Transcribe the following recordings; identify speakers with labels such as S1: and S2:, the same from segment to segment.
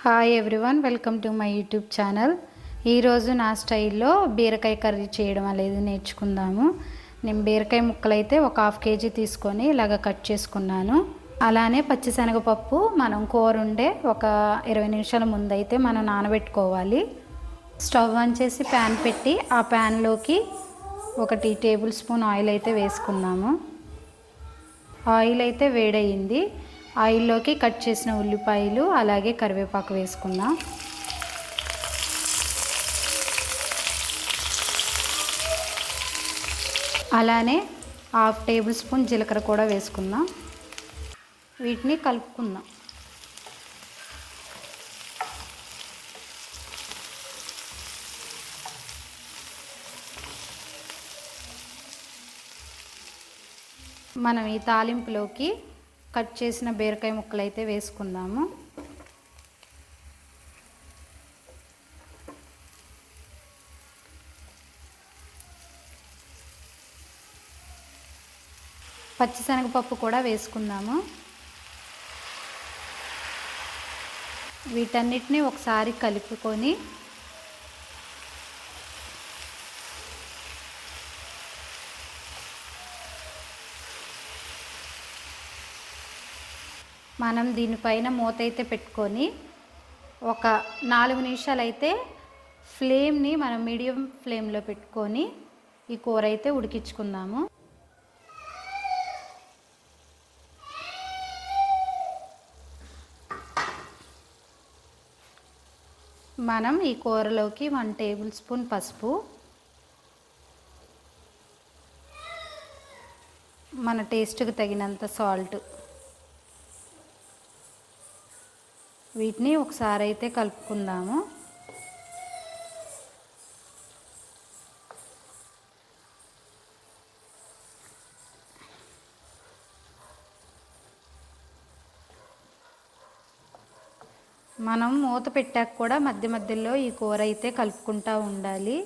S1: Hi everyone, welcome to my YouTube channel. ఈరోజు నా స్టైల్లో బీరకాయ కర్రీ చేయడం అనేది నేర్చుకుందాము. నేను బీరకాయ ముక్కలు అయితే ఒక 1/2 kg తీసుకొని ఇలాగ కట్ చేసుకున్నాను. అలానే పచ్చిశనగపప్పు మనం కూర ఉండే ఒక 20 నిమిషాల ముందు అయితే మనం నానబెట్టుకోవాలి. స్టవ్ ఆన్ చేసి ప్యాన్ పెట్టి ఆ ప్యాన్లోకి 1 టేబుల్ స్పూన్ ఆయిల్ అయితే వేసుకున్నాము. ఆయిల్ అయితే వేడయింది. ఆయిల్లోకి కట్ చేసిన ఉల్లిపాయలు అలాగే కరివేపాకు వేసుకుందాం. అలానే 1/2 టేబుల్ స్పూన్ జీలకర్ర కూడా వేసుకుందాం. వీటిని కలుపుకుందాం. మనం ఈ తాలింపులోకి కట్ చేసిన బీరకాయ ముక్కలు అయితే వేసుకుందాము. పచ్చిశనగపప్పు కూడా వేసుకుందాము. వీటన్నిటిని ఒకసారి కలుపుకొని మనం దీనిపైన మూత అయితే పెట్టుకొని ఒక 4 నిమిషాలు అయితే ఫ్లేమ్ని మనం మీడియం ఫ్లేమ్లో పెట్టుకొని ఈ కూర అయితే ఉడికించుకుందాము. మనం ఈ కూరలోకి 1 టేబుల్ స్పూన్ పసుపు, మన టేస్ట్కి తగినంత సాల్ట్, వీటిని ఒకసారి అయితే కలుపుకుందాము. మనం మూత పెట్టాక కూడా మధ్య మధ్యలో ఈ కూర అయితే కలుపుకుంటూ ఉండాలి,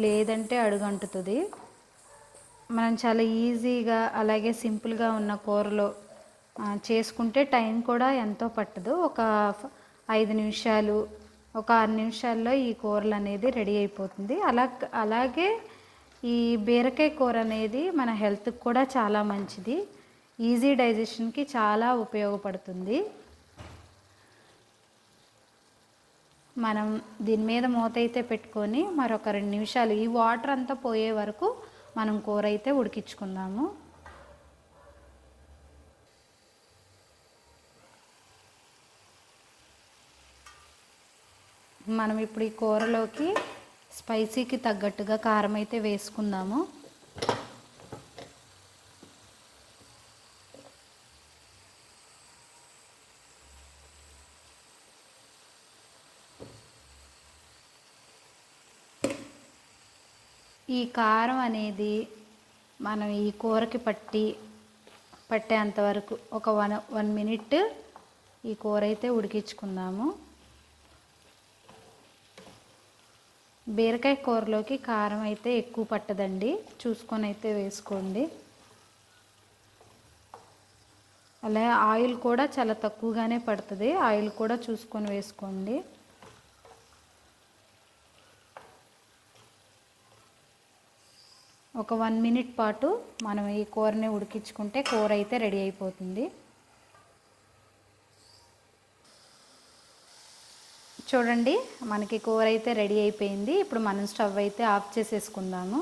S1: లేదంటే అడుగంటుతుంది. మనం చాలా ఈజీగా అలాగే సింపుల్గా ఉన్న కూరలో చేసుకుంటే టైం కూడా ఎంతో పట్టదు. ఒక 5 నిమిషాలు, ఒక 6 నిమిషాల్లో ఈ కూరలు అనేది రెడీ అయిపోతుంది. అలాగే ఈ బీరకాయ కూర అనేది మన హెల్త్కి కూడా చాలా మంచిది. ఈజీ డైజెషన్కి చాలా ఉపయోగపడుతుంది. మనం దీని మీద మూత అయితే పెట్టుకొని మరొక 2 నిమిషాలు ఈ వాటర్ అంతా పోయే వరకు మనం కూర అయితే ఉడికించుకుందాము. మనం ఇప్పుడు ఈ కూరలోకి స్పైసీకి తగ్గట్టుగా కారం అయితే వేసుకుందాము. ఈ కారం అనేది మనం ఈ కూరకి పట్టేంతవరకు ఒక 1 మినిట్ ఈ కూర అయితే ఉడికించుకుందాము. బీరకాయ కూరలోకి కారం అయితే ఎక్కువ పట్టదండి, చూసుకొని అయితే వేసుకోండి. అలాగే ఆయిల్ కూడా చాలా తక్కువగానే పడుతుంది, ఆయిల్ కూడా చూసుకొని వేసుకోండి. ఒక 1 మినిట్ పాటు మనం ఈ కూరని ఉడికించుకుంటే కూర అయితే రెడీ అయిపోతుంది. చూడండి, మనకి కూర అయితే రెడీ అయిపోయింది. ఇప్పుడు మనం స్టవ్ అయితే ఆఫ్ చేసేసుకుందాము.